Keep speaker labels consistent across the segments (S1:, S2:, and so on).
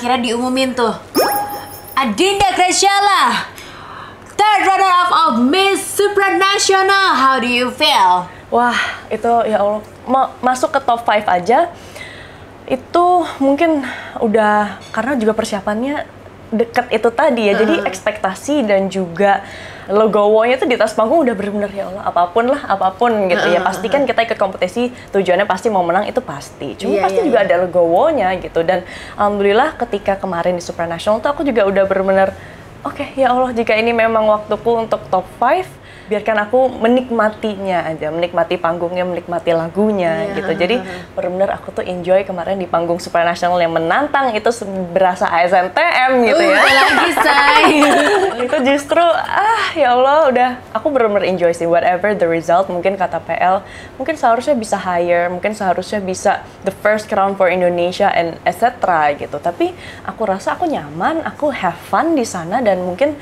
S1: akhirnya diumumin tuh. Adinda Graciela, third runner-up of Miss Supranational. How do you feel?
S2: Wah, itu ya Allah, masuk ke top 5 aja. Itu mungkin udah, karena juga persiapannya deket itu tadi ya. Jadi ekspektasi dan juga logowonya tuh di atas panggung udah bener-bener ya Allah, apapun gitu ya. Pasti kan kita ikut kompetisi, tujuannya pasti mau menang, itu pasti. Cuma pasti juga ada logowonya gitu. Dan alhamdulillah ketika kemarin di Supranational tuh aku juga udah bener-bener oke, ya Allah, jika ini memang waktuku untuk top 5, biarkan aku menikmatinya aja, menikmati panggungnya, menikmati lagunya gitu. Jadi benar-benar aku tuh enjoy kemarin di panggung Supranational yang menantang itu berasa ASNTM gitu ya.
S1: Lagi say.
S2: Itu justru ya Allah, udah aku benar-benar enjoy sih, whatever the result. Mungkin kata PL, mungkin seharusnya bisa higher, mungkin seharusnya bisa the first crown for Indonesia and etc. gitu. Tapi aku rasa aku nyaman, aku have fun di sana, dan mungkin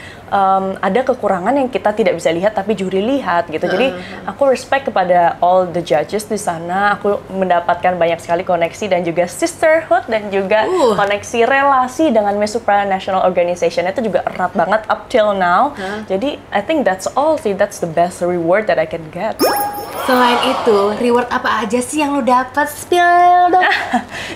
S2: ada kekurangan yang kita tidak bisa lihat tapi juri lihat gitu. Jadi aku respect kepada all the judges di sana. Aku mendapatkan banyak sekali koneksi dan juga sisterhood dan juga koneksi relasi dengan Miss Supranational Organization itu juga erat banget up till now. Jadi I think that's all sih, that's the best reward that I can get.
S1: Selain itu, reward apa aja sih yang lu dapat? Spill dong.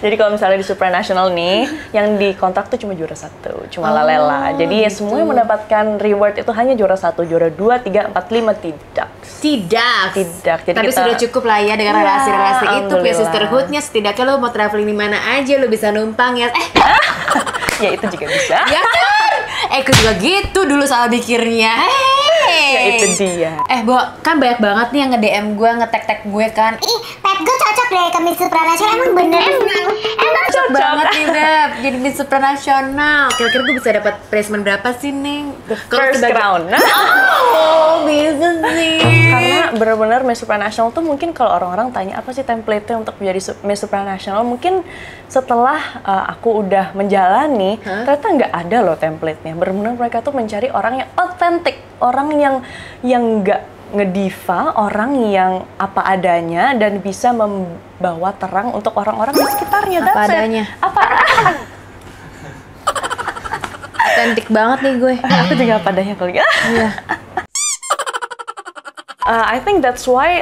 S2: Jadi kalau misalnya di Supranational nih, yang di kontrak tuh cuma juara 1, cuma Lalela. Jadi ya semua yang mendapatkan reward itu hanya juara 1, juara 2, 3, 4, 5 tidak. Jadi
S1: tapi
S2: kita,
S1: sudah cukup lah ya dengan relasi-relasi itu, punya sisterhoodnya. Setidaknya lo mau traveling di mana aja lo bisa numpang ya.
S2: Ya itu juga bisa.
S1: Ya kan? Aku juga gitu dulu salah mikirnya.
S2: Ya itu dia.
S1: Bo, kan banyak banget nih yang nge-DM gue, nge-tag gue kan.
S3: Ih, pet gue cocok deh ke Miss Supranational. Emang bener? Emang
S1: Cocok banget nih Beb, jadi Miss Supranational. Kira-kira gue bisa dapat placement berapa sih, Neng?
S2: The first crown.
S1: Oh, bisa sih.
S2: Karena benar-benar Miss Supranational tuh mungkin kalau orang-orang tanya apa sih template-nya untuk menjadi Miss Supranational, mungkin setelah aku udah menjalani, ternyata nggak ada loh template-nya. Benar-benar mereka tuh mencari orang yang otentik, orang yang nggak ngediva, orang yang apa adanya dan bisa membawa terang untuk orang-orang di sekitarnya.
S1: Apa adanya? Otentik banget nih gue.
S2: Aku juga apa adanya kali ya.
S1: Iya.
S2: I think that's why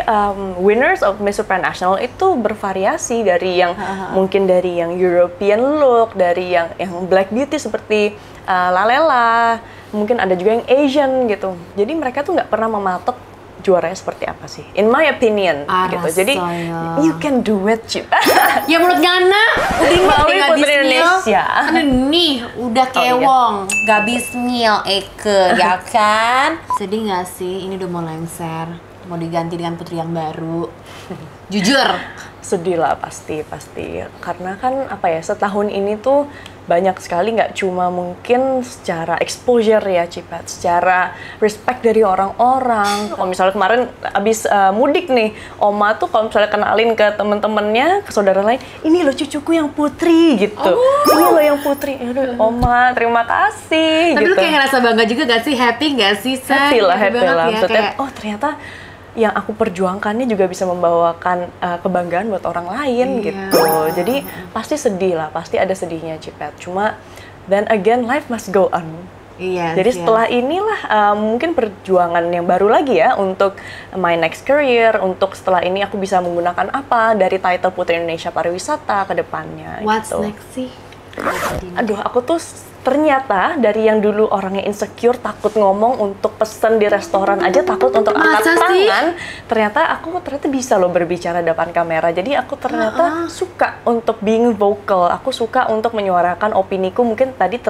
S2: winners of Miss Supranational itu bervariasi dari yang mungkin dari yang European look, dari yang Black Beauty seperti Lalela, mungkin ada juga yang Asian gitu. Jadi mereka tuh nggak pernah mematok juaranya seperti apa sih, in my opinion gitu. Jadi you can do it, Cip.
S1: Ya menurut Ngana,
S2: melalui Putri Indonesia.
S1: Kan nih udah kewong, gak bismil Eke, ya kan? Sedih gak sih? Ini udah mau lengser, mau diganti dengan putri yang baru. Jujur.
S2: Sedih lah pasti. Karena kan apa ya, setahun ini tuh banyak sekali, nggak cuma mungkin secara exposure ya Cipet, secara respect dari orang-orang. Kalau misalnya kemarin abis mudik nih, Oma tuh kalau misalnya kenalin ke temen-temennya, ke saudara lain, ini loh cucuku yang putri gitu. Ini loh yang putri. Aduh, Oma terima kasih.
S1: Tapi
S2: gitu.
S1: lu kayak ngerasa bangga juga gak sih? Happy gak sih?
S2: Happy lah.
S1: Ya,
S2: Maksudnya, oh ternyata yang aku perjuangkannya juga bisa membawakan kebanggaan buat orang lain gitu. Jadi pasti sedih lah, pasti ada sedihnya Cipet. Cuma then again life must go on. Jadi setelah inilah mungkin perjuangan yang baru lagi ya untuk my next career, untuk setelah ini aku bisa menggunakan apa dari title Putri Indonesia Pariwisata ke depannya.
S1: What's
S2: gitu.
S1: next sih?
S2: Aduh, aku tuh ternyata dari yang dulu orangnya insecure, takut ngomong untuk pesen di restoran aja, takut untuk angkat tangan, ternyata aku bisa loh berbicara depan kamera. Jadi aku ternyata suka untuk being vocal, aku suka untuk menyuarakan opiniku, mungkin tadi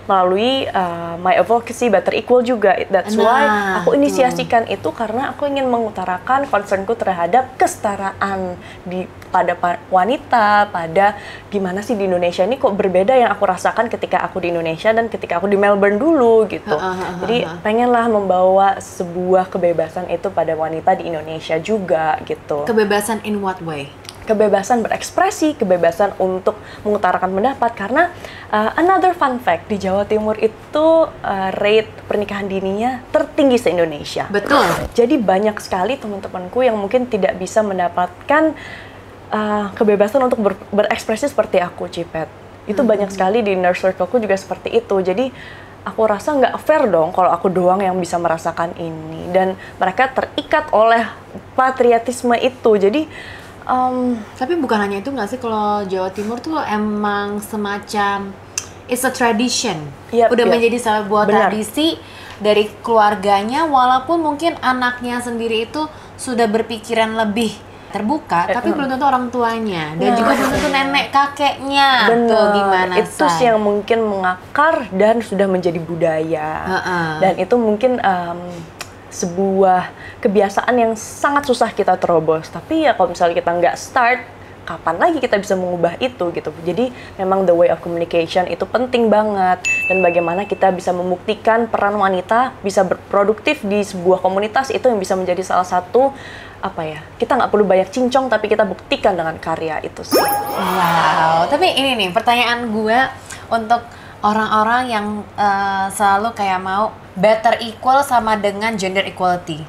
S2: melalui my advocacy Better Equal juga. That's why aku inisiasikan itu, karena aku ingin mengutarakan concernku terhadap kesetaraan pada wanita, pada gimana sih di Indonesia ini kok berbeda yang aku rasakan ketika aku di Indonesia dan ketika aku di Melbourne dulu gitu. Jadi pengenlah membawa sebuah kebebasan itu pada wanita di Indonesia juga gitu.
S1: Kebebasan in what way?
S2: Kebebasan berekspresi, kebebasan untuk mengutarakan pendapat. Karena another fun fact, di Jawa Timur itu rate pernikahan dininya tertinggi se-Indonesia.
S1: Betul.
S2: Jadi banyak sekali teman-temanku yang mungkin tidak bisa mendapatkan kebebasan untuk berekspresi seperti aku, Cipet. Itu banyak sekali di nurse circleku juga seperti itu. Jadi aku rasa nggak fair dong kalau aku doang yang bisa merasakan ini. Dan mereka terikat oleh patriotisme itu. Jadi
S1: tapi bukan hanya itu nggak sih, kalau Jawa Timur tuh emang semacam it's a tradition. Udah menjadi sebuah tradisi dari keluarganya, walaupun mungkin anaknya sendiri itu sudah berpikiran lebih terbuka, tapi belum tentu orang tuanya dan juga belum tentu nenek kakeknya. Tuh gimana
S2: itu sih yang mungkin mengakar dan sudah menjadi budaya. Dan itu mungkin sebuah kebiasaan yang sangat susah kita terobos. Tapi ya kalau misalnya kita nggak start, kapan lagi kita bisa mengubah itu gitu. Jadi memang the way of communication itu penting banget. Dan bagaimana kita bisa membuktikan peran wanita bisa berproduktif di sebuah komunitas, itu yang bisa menjadi salah satu kita nggak perlu banyak cincong, tapi kita buktikan dengan karya itu sih.
S1: Wow, tapi ini nih pertanyaan gue untuk orang-orang yang selalu kayak mau better equal sama dengan gender equality.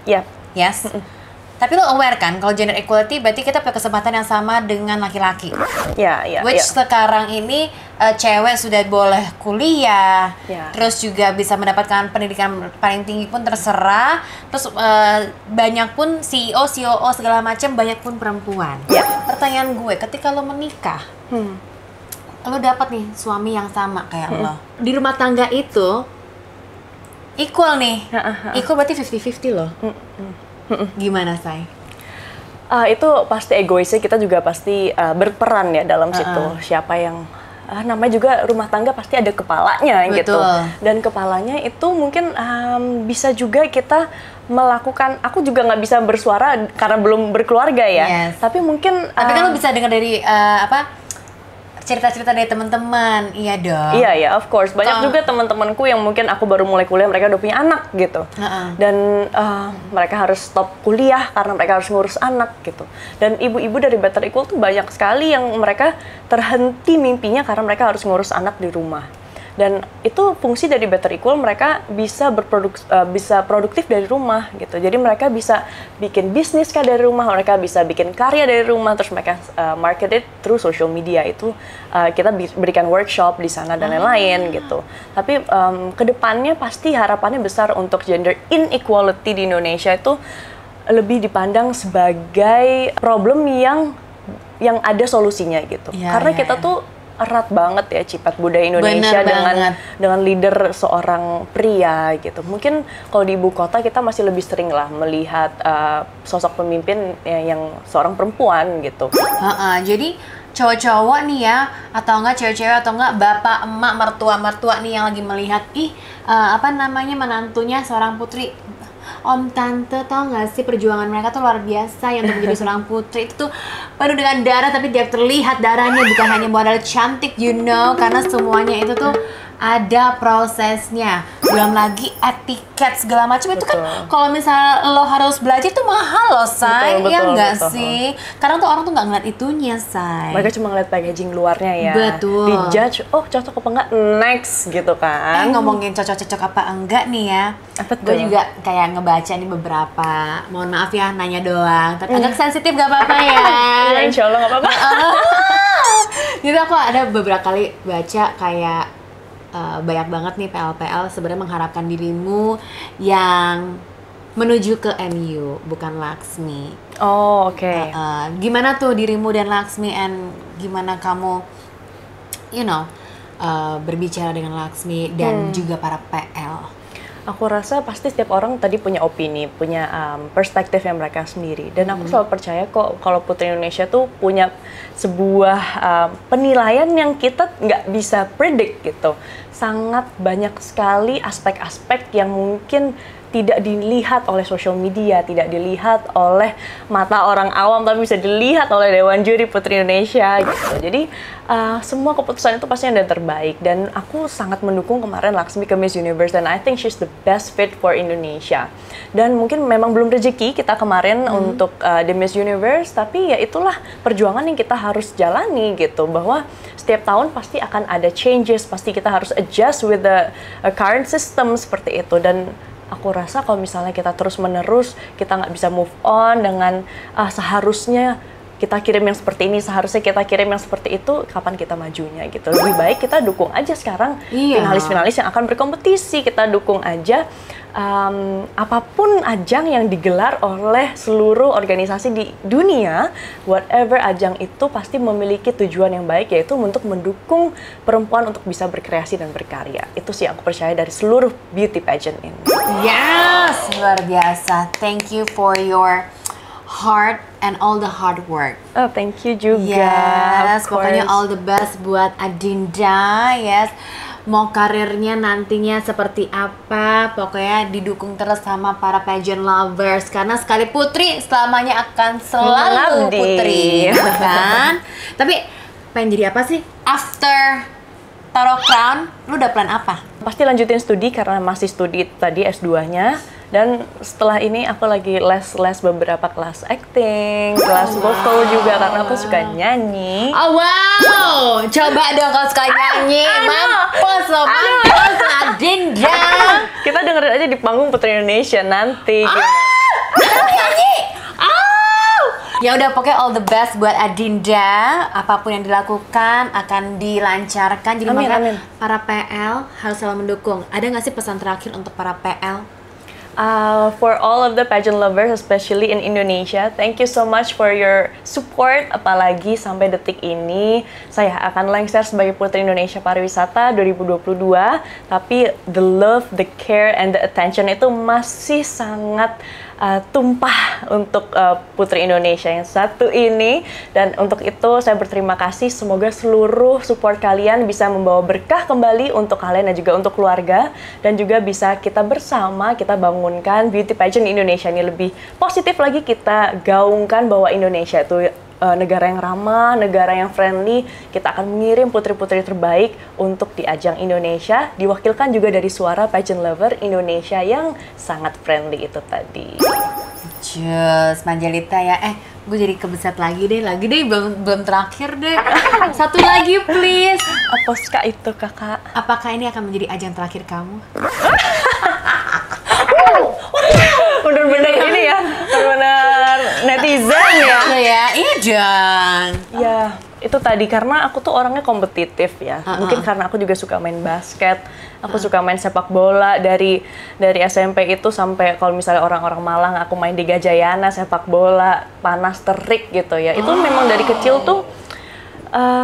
S1: Yes. Tapi lo aware kan kalau gender equality berarti kita punya kesempatan yang sama dengan laki-laki. Which sekarang ini cewek sudah boleh kuliah, terus juga bisa mendapatkan pendidikan paling tinggi pun terserah, terus banyak pun CEO, COO segala macam banyak pun perempuan. Pertanyaan gue, ketika lo menikah, lo dapat nih suami yang sama kayak lo. Di rumah tangga itu equal nih, equal berarti 50-50 loh. Gimana, Say?
S2: Itu pasti egoisnya, kita juga pasti berperan ya dalam situ. Siapa yang namanya juga rumah tangga pasti ada kepalanya. Betul. Gitu. Dan kepalanya itu mungkin bisa juga kita melakukan, aku juga nggak bisa bersuara karena belum berkeluarga ya. Tapi mungkin
S1: kan lo bisa dengar dari cerita-cerita dari teman-teman. Iya dong.
S2: Iya, of course. Banyak juga teman-temanku yang mungkin aku baru mulai kuliah, mereka udah punya anak gitu. Dan mereka harus stop kuliah karena mereka harus ngurus anak gitu. Dan ibu-ibu dari Better Equal tuh banyak sekali yang mereka terhenti mimpinya karena mereka harus ngurus anak di rumah. Dan itu fungsi dari Better Equal, mereka bisa bisa produktif dari rumah gitu. Jadi mereka bisa bikin bisnis dari rumah, mereka bisa bikin karya dari rumah, terus mereka market it through social media. Itu kita berikan workshop di sana dan lain-lain gitu. Tapi kedepannya pasti harapannya besar untuk gender inequality di Indonesia itu lebih dipandang sebagai problem yang ada solusinya gitu. Karena kita tuh erat banget ya cipat budaya Indonesia dengan leader seorang pria gitu. Mungkin kalau di ibu kota kita masih lebih sering lah melihat sosok pemimpin yang seorang perempuan gitu.
S1: Jadi cowok-cowok nih ya, atau enggak cewek-cewek, atau enggak bapak, emak, mertua nih yang lagi melihat menantunya seorang putri. Om, tante, tau gak sih perjuangan mereka tuh luar biasa ya untuk menjadi seorang putri. Itu tuh penuh dengan darah, tapi dia terlihat darahnya bukan hanya modal cantik, karena semuanya itu tuh ada prosesnya. Belum lagi etiket segala macam. Itu kan kalau misalnya lo harus belajar tuh mahal loh, Say. Ya nggak sih? Kadang tuh orang tuh nggak ngeliat itunya, Say.
S2: Mereka cuma ngeliat packaging luarnya ya.
S1: Betul.
S2: Dijudge, oh cocok apa enggak, next gitu kan.
S1: Ngomongin cocok-cocok apa enggak nih ya. Gue juga kayak ngebaca nih beberapa. Mohon maaf ya, nanya doang. Tapi agak sensitif, gak apa-apa ya.
S2: Insya Allah gak apa-apa.
S1: Jadi aku ada beberapa kali baca kayak banyak banget nih PL-PL sebenarnya mengharapkan dirimu yang menuju ke MU, bukan Laksmi.
S2: Oh, oke.
S1: Gimana tuh dirimu dan Laksmi, and gimana kamu berbicara dengan Laksmi dan juga para PL?
S2: Aku rasa pasti setiap orang tadi punya opini, punya perspektif yang mereka sendiri. Dan aku selalu percaya kok kalau Putri Indonesia tuh punya sebuah penilaian yang kita nggak bisa predict gitu. Sangat banyak sekali aspek-aspek yang mungkin tidak dilihat oleh social media, tidak dilihat oleh mata orang awam, tapi bisa dilihat oleh Dewan Juri Putri Indonesia gitu. Jadi semua keputusan itu pasti ada terbaik, dan aku sangat mendukung kemarin Laksmi ke Miss Universe, dan I think she's the best fit for Indonesia. Dan mungkin memang belum rezeki kita kemarin untuk the Miss Universe, tapi ya itulah perjuangan yang kita harus jalani gitu, bahwa setiap tahun pasti akan ada changes, pasti kita harus adjust with the current system seperti itu. Dan aku rasa kalau misalnya kita terus-menerus, kita nggak bisa move on dengan seharusnya kita kirim yang seperti ini, seharusnya kita kirim yang seperti itu, kapan kita majunya gitu. Lebih baik kita dukung aja sekarang finalis-finalis yang akan berkompetisi, kita dukung aja apapun ajang yang digelar oleh seluruh organisasi di dunia. Whatever ajang itu pasti memiliki tujuan yang baik, yaitu untuk mendukung perempuan untuk bisa berkreasi dan berkarya. Itu sih aku percaya dari seluruh beauty pageant ini.
S1: Yes, luar biasa. Thank you for your heart and all the hard work.
S2: Oh, thank you juga.
S1: Yes, pokoknya all the best buat Adinda. Yes, mau karirnya nantinya seperti apa, pokoknya didukung terus sama para pageant lovers. Karena sekali putri, selamanya akan selalu putri, kan? Tapi pengen jadi apa sih after taruh crown? Lu udah plan apa?
S2: Pasti lanjutin studi karena masih studi tadi S2-nya. Dan setelah ini aku lagi les beberapa kelas acting, kelas vokal juga karena aku suka nyanyi.
S1: Oh wow, coba dong kalau suka nyanyi, mampus loh, mampus Adinda.
S2: Kita dengerin aja di panggung Putri Indonesia nanti.
S1: Nyanyi. Ya udah, pokoknya all the best buat Adinda. Apapun yang dilakukan akan dilancarkan. Jadi makanya para PL harus selalu mendukung. Ada nggak sih pesan terakhir untuk para PL?
S2: For all of the pageant lovers, especially in Indonesia, thank you so much for your support. Apalagi sampai detik ini, saya akan lengser sebagai Putri Indonesia Pariwisata 2022. Tapi the love, the care, and the attention itu masih sangat tumpah untuk Putri Indonesia yang satu ini. Dan untuk itu saya berterima kasih. Semoga seluruh support kalian bisa membawa berkah kembali untuk kalian dan juga untuk keluarga. Dan juga bisa kita bersama, kita bangunkan beauty pageant Indonesia ini lebih positif lagi. Kita gaungkan bahwa Indonesia itu negara yang ramah, negara yang friendly. Kita akan mengirim putri-putri terbaik untuk di ajang Indonesia, diwakilkan juga dari suara pageant lover Indonesia yang sangat friendly itu tadi.
S1: Just Manjalita ya. Gue jadi kebeset lagi deh, belum terakhir deh. Satu lagi please.
S2: Apa kak itu kakak?
S1: Apakah ini akan menjadi ajang terakhir kamu?
S2: Bener-bener ini ya, bener-bener netizen ya.
S1: Iya dong.
S2: Ya, itu tadi karena aku tuh orangnya kompetitif ya. Mungkin karena aku juga suka main basket, aku suka main sepak bola dari SMP itu sampai kalau misalnya orang-orang Malang, aku main di Gajayana sepak bola, panas terik gitu ya. Itu memang dari kecil tuh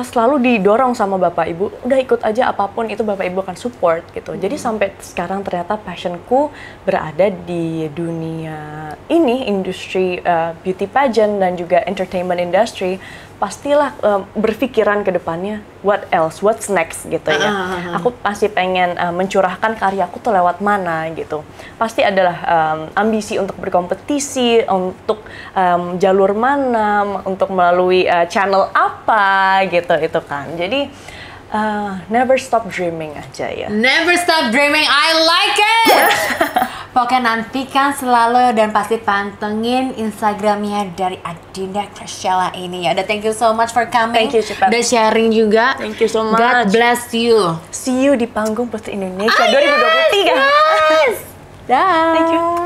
S2: selalu didorong sama bapak ibu, udah ikut aja apapun itu bapak ibu akan support gitu. Jadi sampai sekarang ternyata passionku berada di dunia ini, industri beauty pageant dan juga entertainment industry. Pastilah berpikiran ke depannya what else, what's next gitu ya. Aku pasti pengen mencurahkan karyaku tuh lewat mana gitu. Pasti adalah ambisi untuk berkompetisi, untuk jalur mana, untuk melalui channel apa gitu itu kan. Jadi never stop dreaming aja ya.
S1: Never stop dreaming, I like it. Pokoknya nantikan selalu dan pasti pantengin Instagramnya dari Adinda Chrisella ini ya. Udah, thank you so much for coming.
S2: Thank you, Cipat.
S1: Udah sharing juga.
S2: Thank you so much.
S1: God bless you.
S2: See you di panggung Putri Indonesia 2023.
S1: Yes.
S2: Dah. Thank you.